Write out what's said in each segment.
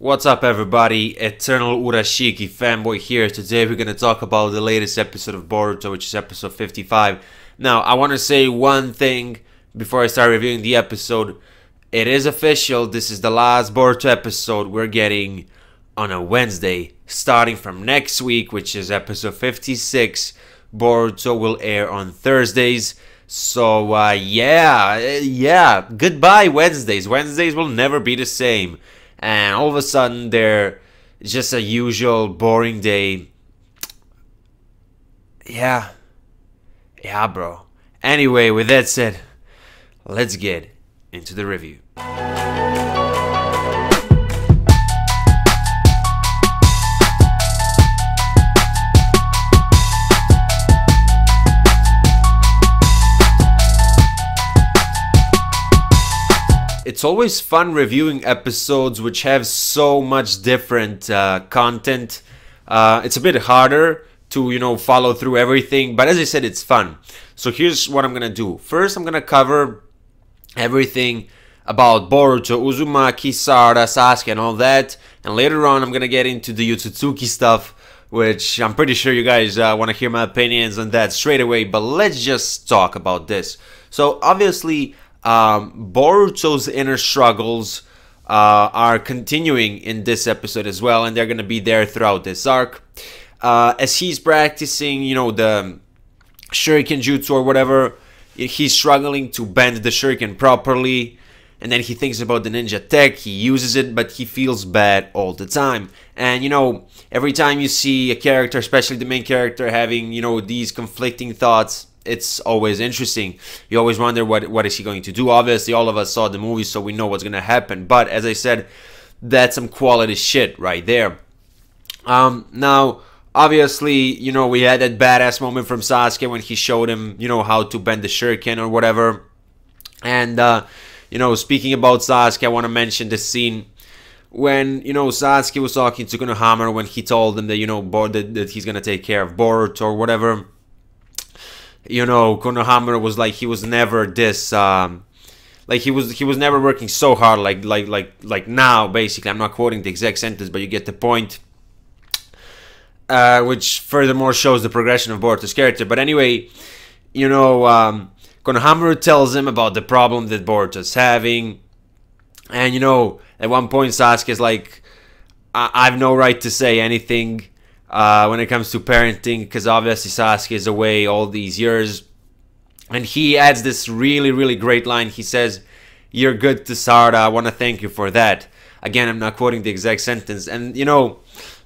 What's up everybody, Eternal Urashiki fanboy here. Today we're gonna talk about the latest episode of Boruto, which is episode 55. Now, I want to say one thing before I start reviewing the episode. It is official, this is the last Boruto episode we're getting on a Wednesday. Starting from next week, which is episode 56, Boruto will air on Thursdays. So, yeah, goodbye Wednesdays. Wednesdays will never be the same. And all of a sudden, they're just a usual boring day. Yeah, bro. Anyway, with that said, let's get into the review. It's always fun reviewing episodes which have so much different content. It's a bit harder to, follow through everything, but as I said, it's fun. So here's what I'm gonna do. First, I'm gonna cover everything about Boruto, Uzumaki, Sarada, Sasuke, and all that. And later on, I'm gonna get into the Otsutsuki stuff, which I'm pretty sure you guys want to hear my opinions on that straight away. But let's just talk about this. So obviously, Boruto's inner struggles are continuing in this episode as well, and they're going to be there throughout this arc. As he's practicing, the shuriken jutsu or whatever, he's struggling to bend the shuriken properly, and then he thinks about the ninja tech, he uses it, but he feels bad all the time. And, every time you see a character, especially the main character, having, these conflicting thoughts, it's always interesting. You always wonder what is he going to do. Obviously, all of us saw the movie, so we know what's going to happen. But as I said, that's some quality shit right there. Now, obviously, we had that badass moment from Sasuke when he showed him, how to bend the shuriken or whatever. And, speaking about Sasuke, I want to mention the scene when, Sasuke was talking to Konohamaru when he told him that, that he's going to take care of Boruto or whatever. Konohamaru was like, he was never this, like he was never working so hard like now, basically. I'm not quoting the exact sentence, but you get the point. Which furthermore shows the progression of Boruto's character. But anyway, Konohamaru tells him about the problem that Boruto's having. And, at one point Sasuke is like, I have no right to say anything when it comes to parenting, because obviously Sasuke is away all these years. And he adds this really, really great line. He says, "You're good to Sarada. I want to thank you for that." Again, I'm not quoting the exact sentence. And,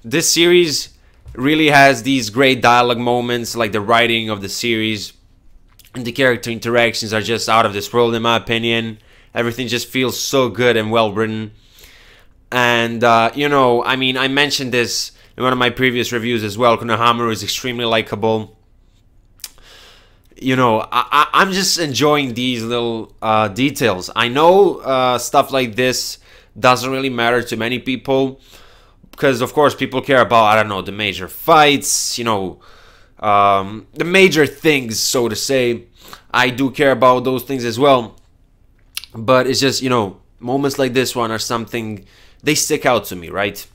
this series really has these great dialogue moments, like the writing of the series. And the character interactions are just out of this world, in my opinion. Everything just feels so good and well written. And, I mentioned this in one of my previous reviews as well. Konohamaru is extremely likable. I'm just enjoying these little details. I know stuff like this doesn't really matter to many people, because of course people care about, I don't know, the major fights, the major things, so to say. I do care about those things as well. But it's just, moments like this one are something, they stick out to me, right?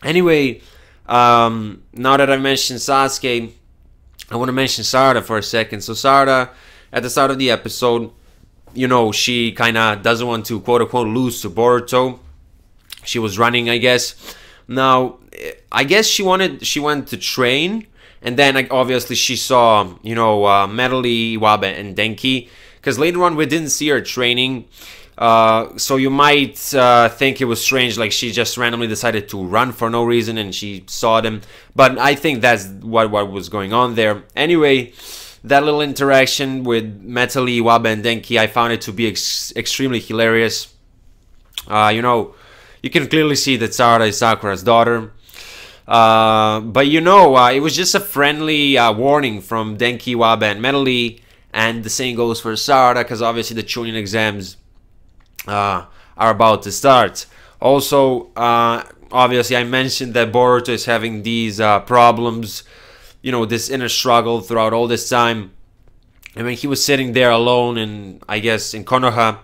Anyway, now that I mentioned Sasuke, I want to mention Sarada for a second. So Sarada, at the start of the episode, she kind of doesn't want to quote-unquote lose to Boruto. She was running, I guess. Now, I guess she went to train, and then obviously she saw, Metally, Iwabe, and Denki. Because later on we didn't see her training. So you might think it was strange, like she just randomly decided to run for no reason and she saw them. But I think that's what was going on there. Anyway, that little interaction with Metally, Iwabe, and Denki, I found it to be extremely hilarious. You can clearly see that Sarada is Sakura's daughter. But it was just a friendly warning from Denki, Iwabe, and Metally. And the same goes for Sarada, because obviously the Chunin exams are about to start. Also, obviously I mentioned that Boruto is having these problems, this inner struggle throughout all this time. And when he was sitting there alone in, I guess, in Konoha,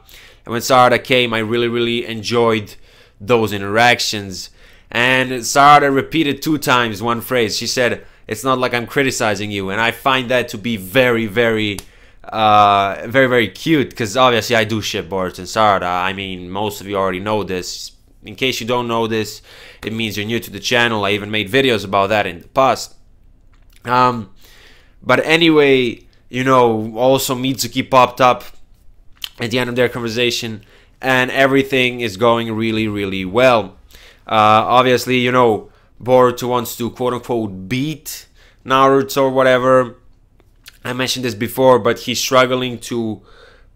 and when Sarada came, I really enjoyed those interactions. And Sarada repeated 2 times one phrase. She said, "It's not like I'm criticizing you," and I find that to be very, very, very cute, because obviously I do ship Boruto and Sarada. I mean, most of you already know this. In case you don't know this, it means you're new to the channel. I even made videos about that in the past. But anyway, you know, also Mitsuki popped up at the end of their conversation, and everything is going really, really well. Obviously, you know, Boruto wants to quote-unquote beat Naruto or whatever. I mentioned this before, but he's struggling to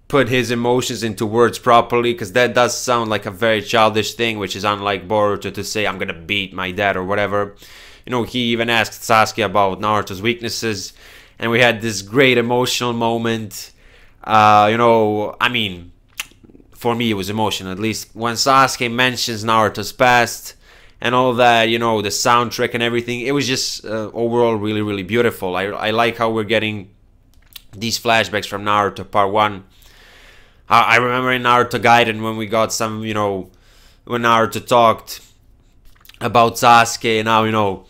put his emotions into words properly, because that does sound like a very childish thing, which is unlike Boruto to say, "I'm gonna beat my dad" or whatever. You know, he even asked Sasuke about Naruto's weaknesses, and we had this great emotional moment. You know, I mean, for me it was emotional, at least when Sasuke mentions Naruto's past and all that, you know, the soundtrack and everything. It was just overall really, really beautiful. I like how we're getting these flashbacks from Naruto Part 1. I remember in Naruto Gaiden when we got some, you know, when Naruto talked about Sasuke, and now, you know,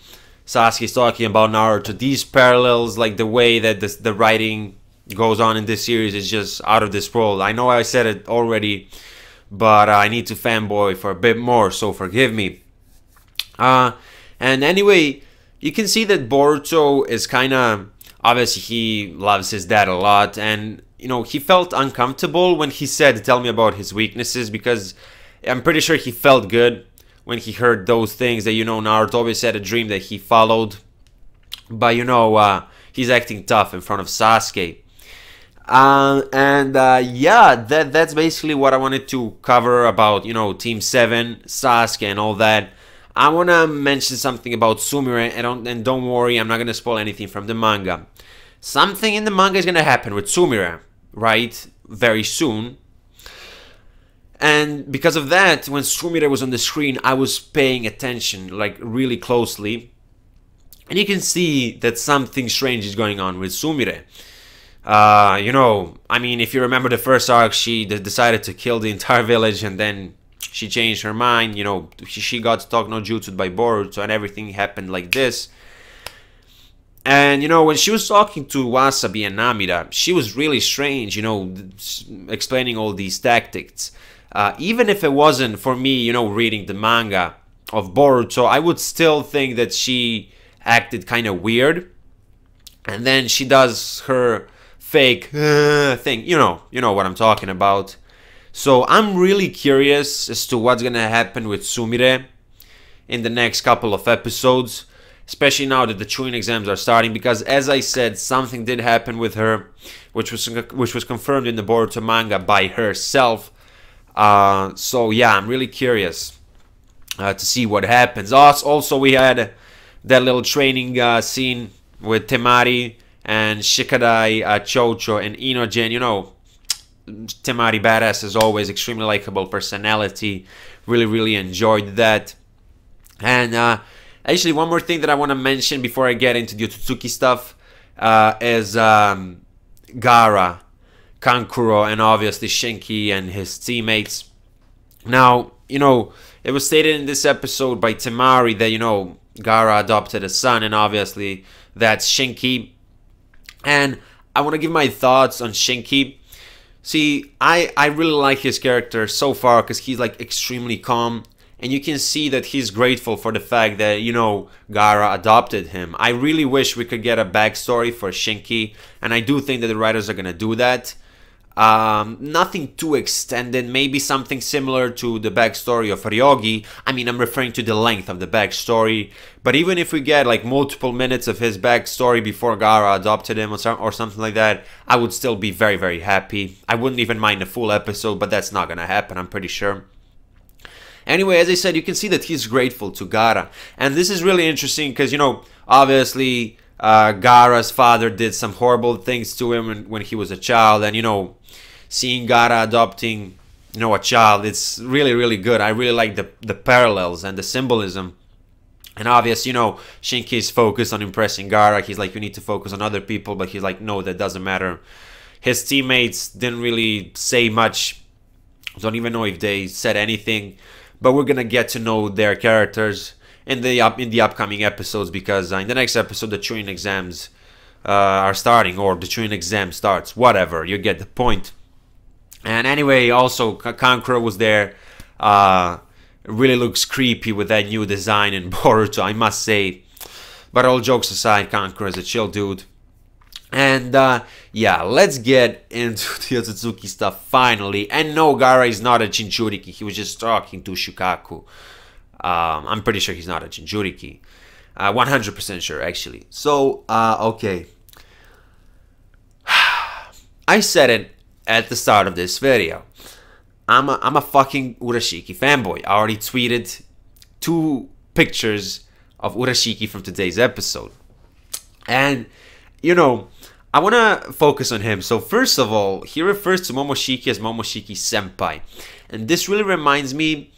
Sasuke's talking about Naruto. These parallels, like the way that the writing goes on in this series, is just out of this world. I know I said it already, but I need to fanboy for a bit more, so forgive me. And anyway, you can see that Boruto is kind of, obviously he loves his dad a lot, and you know, he felt uncomfortable when he said, "Tell me about his weaknesses," because I'm pretty sure he felt good when he heard those things that, you know, Naruto always had a dream that he followed. But, you know, he's acting tough in front of Sasuke. Yeah, that's basically what I wanted to cover about, you know, Team 7, Sasuke and all that. I want to mention something about Sumire, and don't worry, I'm not going to spoil anything from the manga. Something in the manga is going to happen with Sumire, right? Very soon. And because of that, when Sumire was on the screen, I was paying attention, like, really closely. And you can see that something strange is going on with Sumire. You know, I mean, if you remember the first arc, she decided to kill the entire village, and then she changed her mind. You know, she got to talk no jutsu by Boruto, and everything happened like this. And, you know, when she was talking to Wasabi and Namida, she was really strange, you know, explaining all these tactics. Even if it wasn't for me, you know, reading the manga of Boruto, I would still think that she acted kind of weird. And then she does her fake thing, you know what I'm talking about. So I'm really curious as to what's gonna happen with Sumire in the next couple of episodes, especially now that the Chunin exams are starting, because as I said, something did happen with her, which was confirmed in the Boruto manga by herself. So yeah, I'm really curious to see what happens. Also, we had that little training scene with Temari and Shikadai, Chocho, and Inogen. You know, Temari badass as always, extremely likable personality. Really enjoyed that. And actually, one more thing that I want to mention before I get into the Otsutsuki stuff is Gaara, Kankuro, and obviously Shinki and his teammates. Now, you know, it was stated in this episode by Temari that, you know, Gaara adopted a son, and obviously that's Shinki. And I want to give my thoughts on Shinki. See, I really like his character so far, because he's like extremely calm, and you can see that he's grateful for the fact that, you know, Gaara adopted him. I really wish we could get a backstory for Shinki, and I do think that the writers are gonna do that. Nothing too extended, maybe something similar to the backstory of Ryogi. I mean, I'm referring to the length of the backstory, but even if we get like multiple minutes of his backstory before Gaara adopted him or something like that, I would still be very happy. I wouldn't even mind a full episode, but that's not gonna happen, I'm pretty sure. Anyway, as I said, you can see that he's grateful to Gaara, and this is really interesting because, you know, obviously Gaara's father did some horrible things to him when he was a child, and, you know, seeing Gaara adopting, you know, a child, it's really good. I really like the parallels and the symbolism. And obviously, you know, Shinki is focused on impressing Gaara. He's like, you need to focus on other people, but he's like, no, that doesn't matter. His teammates didn't really say much. Don't even know if they said anything. but we're gonna get to know their characters in the upcoming episodes, because in the next episode the Chunin exams are starting, or the Chunin exam starts, whatever, you get the point. And anyway, also Kankuro was there. Really looks creepy with that new design in Boruto, I must say. But all jokes aside, Kankuro is a chill dude. And yeah, let's get into the Otsutsuki stuff finally. And no, Gaara is not a Jinchuriki. He was just talking to Shukaku. I'm pretty sure he's not a Jinchuriki. 100% sure, actually. So, okay. I said it at the start of this video. I'm a fucking Urashiki fanboy. I already tweeted 2 pictures of Urashiki from today's episode. And, you know, I want to focus on him. So first of all, he refers to Momoshiki as Momoshiki Senpai. And this really reminds me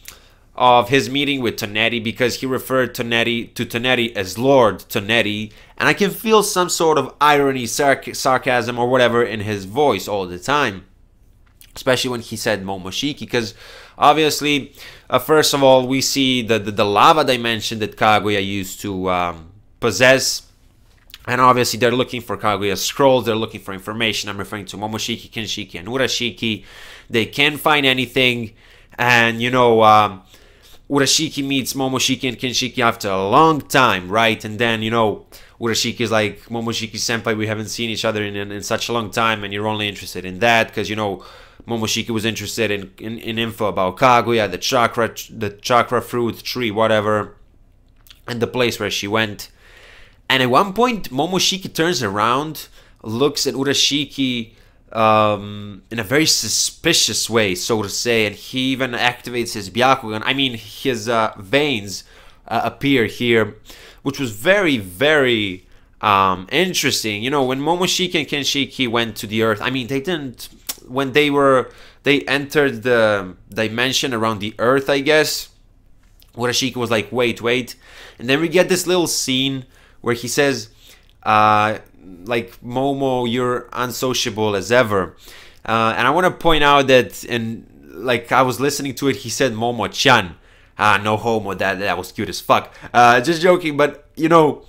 of his meeting with Toneri, because he referred to Toneri as Lord Toneri. And I can feel some sort of irony, sarcasm, or whatever in his voice all the time. Especially when he said Momoshiki, because obviously, first of all, we see the lava dimension that Kaguya used to possess. And obviously, they're looking for Kaguya scrolls, they're looking for information. I'm referring to Momoshiki, Kinshiki, and Urashiki. They can't find anything. And, you know, Urashiki meets Momoshiki and Kinshiki after a long time, right? And then, you know, Urashiki is like, Momoshiki Senpai, we haven't seen each other in such a long time, and you're only interested in that because, you know, Momoshiki was interested in info about Kaguya, the chakra fruit tree, whatever, and the place where she went. And at one point, Momoshiki turns around, looks at Urashiki in a very suspicious way, so to say, and he even activates his Byakugan. I mean, his veins appear here, which was very, very interesting. You know, when Momoshiki and Kinshiki went to the Earth, I mean, they didn't... When they entered the dimension around the Earth, I guess, Urashiki was like, wait. And then we get this little scene where he says, like, Momo, you're unsociable as ever. And I want to point out that, and like, I was listening to it, he said Momo-chan. No homo, that was cute as fuck. Just joking, but, you know,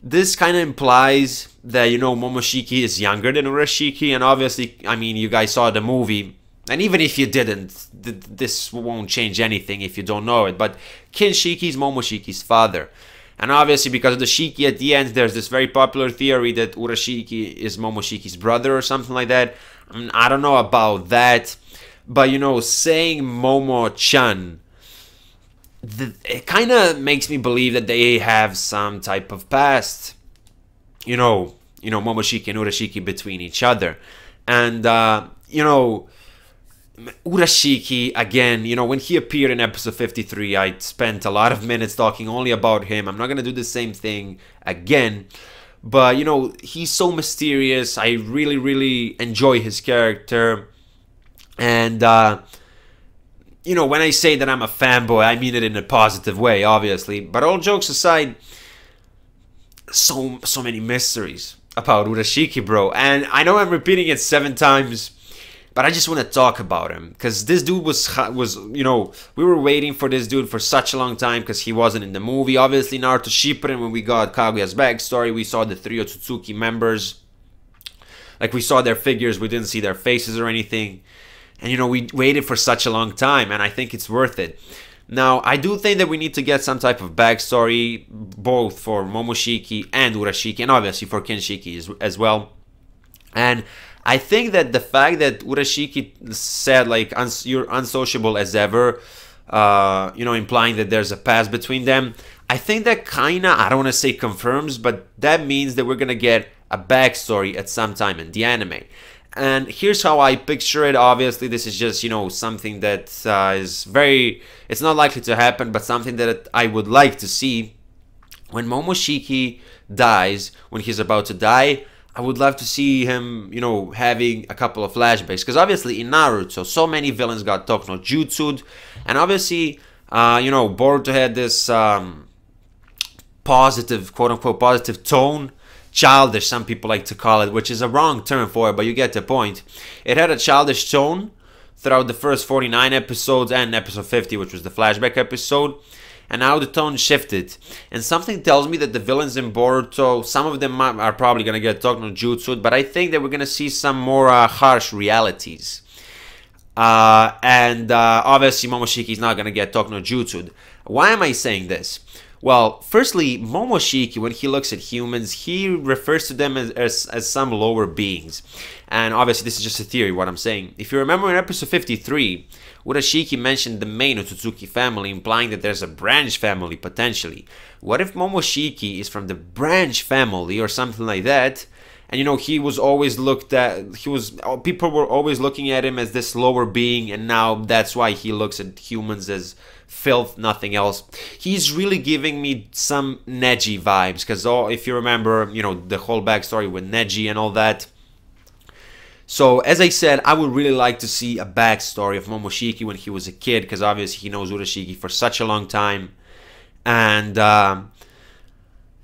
this kind of implies that, you know, Momoshiki is younger than Urashiki, and obviously, I mean, you guys saw the movie, and even if you didn't, this won't change anything if you don't know it, but Kinshiki is Momoshiki's father. And obviously, because of the Shiki at the end, there's this very popular theory that Urashiki is Momoshiki's brother or something like that. I mean, I don't know about that, but, you know, saying Momo-chan, it kind of makes me believe that they have some type of past, you know, Momoshiki and Urashiki between each other. And, you know, Urashiki, again, you know, when he appeared in episode 53, I spent a lot of minutes talking only about him. I'm not going to do the same thing again. But, you know, he's so mysterious. I really, really enjoy his character. And, you know, when I say that I'm a fanboy, I mean it in a positive way, obviously. But all jokes aside, so many mysteries about Urashiki, bro. And I know I'm repeating it 7 times, but I just want to talk about him. Because this dude was, you know, we were waiting for this dude for such a long time because he wasn't in the movie. Obviously, Naruto Shippuden, when we got Kaguya's backstory, we saw the 3 Otsutsuki members. Like, we saw their figures, we didn't see their faces or anything. And, you know, we waited for such a long time, and I think it's worth it. Now, I do think that we need to get some type of backstory, both for Momoshiki and Urashiki, and obviously for Kinshiki as well. And I think that the fact that Urashiki said, like, you're unsociable as ever, you know, implying that there's a past between them, I think that kinda, I don't want to say confirms, but that means that we're gonna get a backstory at some time in the anime. And here's how I picture it. Obviously, this is just, you know, something that is very... It's not likely to happen, but something that I would like to see. When Momoshiki dies, when he's about to die, I would love to see him, you know, having a couple of flashbacks. Because obviously in Naruto, so many villains got Toku no Jutsu'd. And obviously, you know, Boruto had this positive, quote-unquote, positive tone. Childish, some people like to call it, which is a wrong term for it, but you get the point. It had a childish tone, throughout the first 49 episodes and episode 50, which was the flashback episode. And now the tone shifted. And something tells me that the villains in Boruto, some of them are probably going to get Tokno Jutsu, but I think that we're going to see some more harsh realities. Obviously Momoshiki is not going to get Tokno Jutsu. Why am I saying this? Well, firstly, Momoshiki, when he looks at humans, he refers to them as some lower beings. And obviously this is just a theory, what I'm saying. If you remember in episode 53, Urashiki mentioned the main Otsutsuki family, implying that there's a branch family, potentially. What if Momoshiki is from the branch family or something like that? And you know, he was always looked at, people were always looking at him as this lower being, and now that's why he looks at humans as filth, nothing else. He's really giving me some Neji vibes, because if you remember, you know, the whole backstory with Neji and all that. So, as I said, I would really like to see a backstory of Momoshiki when he was a kid, because obviously he knows Urashiki for such a long time. And,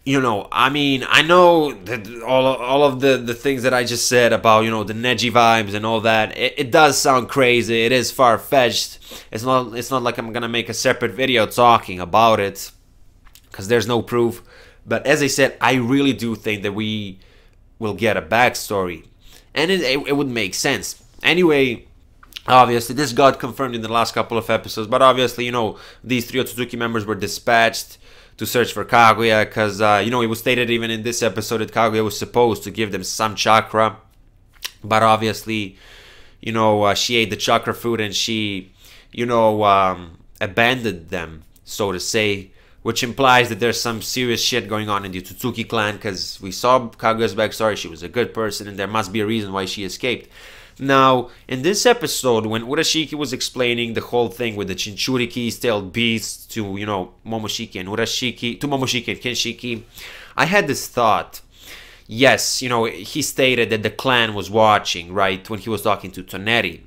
you know, I mean, I know that all of the things that I just said about, you know, the Neji vibes and all that, it does sound crazy. It is far-fetched. It's not like I'm gonna make a separate video talking about it, because there's no proof. But as I said, I really do think that we will get a backstory. And it would make sense. Anyway, obviously, this got confirmed in the last couple of episodes. But obviously, you know, these 3 Otsutsuki members were dispatched to search for Kaguya. Because, you know, it was stated even in this episode that Kaguya was supposed to give them some chakra. But obviously, you know, she ate the chakra food and she, you know, abandoned them, so to say. Which implies that there's some serious shit going on in the Otsutsuki clan, because we saw Kaguya's backstory, she was a good person, and there must be a reason why she escaped. Now, in this episode, when Urashiki was explaining the whole thing with the Jinchurikis, tailed beasts, to, you know, Momoshiki and Urashiki, to Momoshiki and Kinshiki, I had this thought. Yes, you know, he stated that the clan was watching, right, when he was talking to Toneri.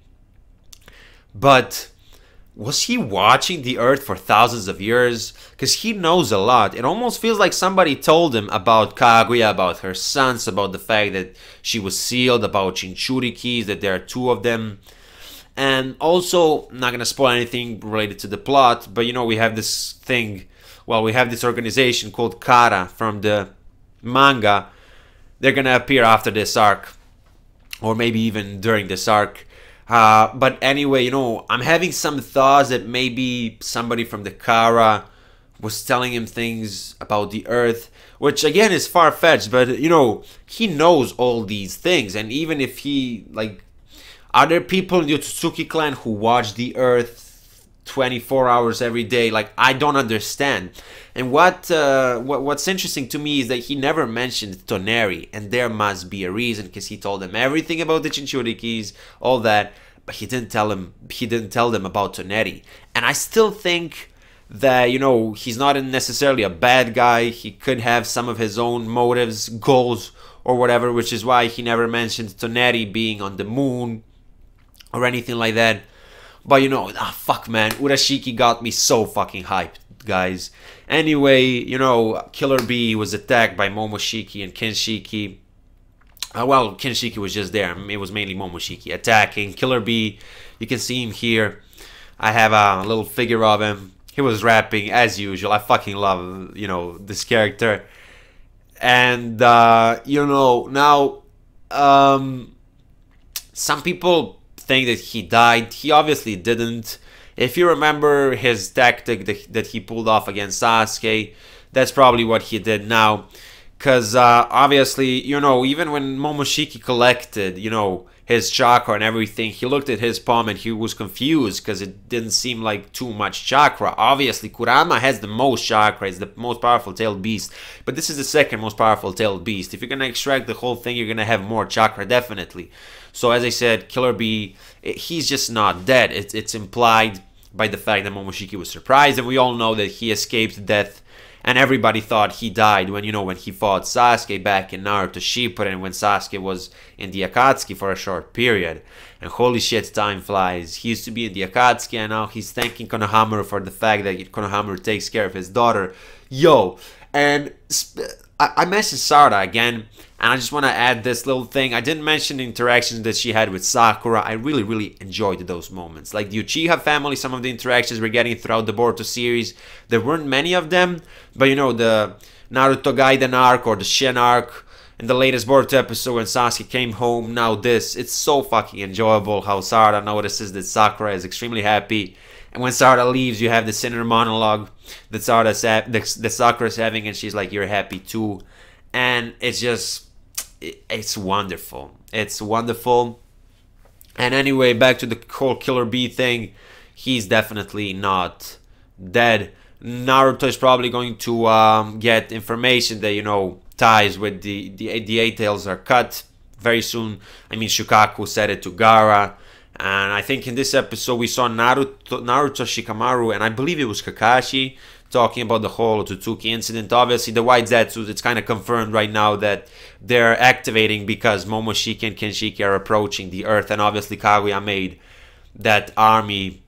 But was he watching the earth for thousands of years? Because he knows a lot. It almost feels like somebody told him about Kaguya, about her sons, about the fact that she was sealed, about Jinchurikis, that there are 2 of them. And also, I'm not going to spoil anything related to the plot, but you know, we have this thing, well, we have this organization called Kara from the manga. They're going to appear after this arc, or maybe even during this arc. But anyway, you know, I'm having some thoughts that maybe somebody from the Kara was telling him things about the earth, which again is far-fetched, but you know, he knows all these things. And even if he, like, are there people in the Otsutsuki clan who watch the earth 24 hours every day? Like, I don't understand. And what's interesting to me is that he never mentioned Toneri, and there must be a reason, because he told them everything about the Jinchurikis, all that, but he didn't tell them about Toneri. And I still think that, you know, he's not necessarily a bad guy. He could have some of his own motives, goals, or whatever, which is why he never mentioned Toneri being on the moon or anything like that. But you know, fuck man, Urashiki got me so fucking hyped, guys. Anyway, you know, Killer Bee was attacked by Momoshiki and Kinshiki. Well, Kinshiki was just there. It was mainly Momoshiki attacking. Killer Bee, you can see him here. I have a little figure of him. He was rapping as usual. I fucking love, you know, this character. And, you know, now, some people think that he died. He obviously didn't. If you remember his tactic that he pulled off against Sasuke, that's probably what he did now. Because, obviously, you know, even when Momoshiki collected, you know, his chakra and everything, he looked at his palm and he was confused because it didn't seem like too much chakra. Obviously, Kurama has the most chakra, it's the most powerful tailed beast, but this is the second most powerful tailed beast. If you're gonna extract the whole thing, you're gonna have more chakra, definitely. So as I said, Killer Bee, he's just not dead. It's implied by the fact that Momoshiki was surprised, and we all know that he escaped death. And everybody thought he died when, you know, when he fought Sasuke back in Naruto Shippuden, when Sasuke was in the Akatsuki for a short period. And holy shit, time flies. He used to be in the Akatsuki, and now he's thanking Konohamaru for the fact that Konohamaru takes care of his daughter. Yo, and I mentioned Sarada again, and I just want to add this little thing. I didn't mention the interactions that she had with Sakura. I really, really enjoyed those moments. Like the Uchiha family, some of the interactions we're getting throughout the Boruto series, there weren't many of them, but you know, the Naruto Gaiden arc or the Shin arc in the latest Boruto episode when Sasuke came home, now this, it's so fucking enjoyable how Sarada notices that Sakura is extremely happy. And when Sarada leaves, you have this inner monologue that Sakura's having, and she's like, "You're happy too," and it's just, it's wonderful. It's wonderful. And anyway, back to the whole Killer Bee thing. He's definitely not dead. Naruto is probably going to get information that, you know, ties with the eight tails are cut very soon. I mean, Shukaku said it to Gaara. And I think in this episode we saw Naruto, Shikamaru, and I believe it was Kakashi talking about the whole Otsutsuki incident. Obviously, the White Zetsus, it's kind of confirmed right now that they're activating because Momoshiki and Kenshiki are approaching the Earth. And obviously, Kaguya made that army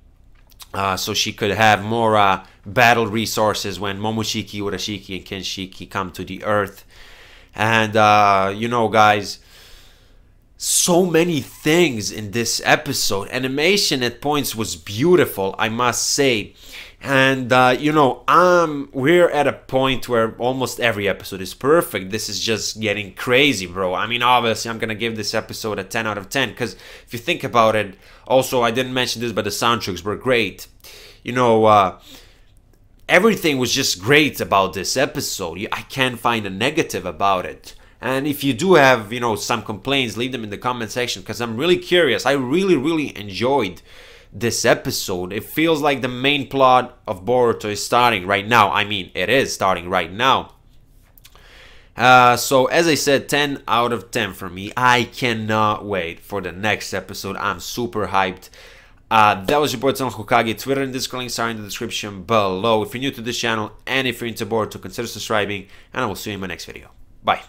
so she could have more battle resources when Momoshiki, Urashiki, and Kenshiki come to the Earth. And, you know, guys, so many things in this episode. Animation at points was beautiful, I must say. And you know, we're at a point where almost every episode is perfect. This is just getting crazy, bro. I mean, obviously I'm gonna give this episode a 10 out of 10 because if you think about it, also I didn't mention this, but the soundtracks were great. You know, everything was just great about this episode. I can't find a negative about it. And if you do have, you know, some complaints, leave them in the comment section because I'm really curious. I really, really enjoyed this episode. It feels like the main plot of Boruto is starting right now. I mean, it is starting right now. So, as I said, 10 out of 10 for me. I cannot wait for the next episode. I'm super hyped. That was your boy Hokage. Twitter and Discord links are in the description below. If you're new to this channel and if you're into Boruto, consider subscribing. And I will see you in my next video. Bye.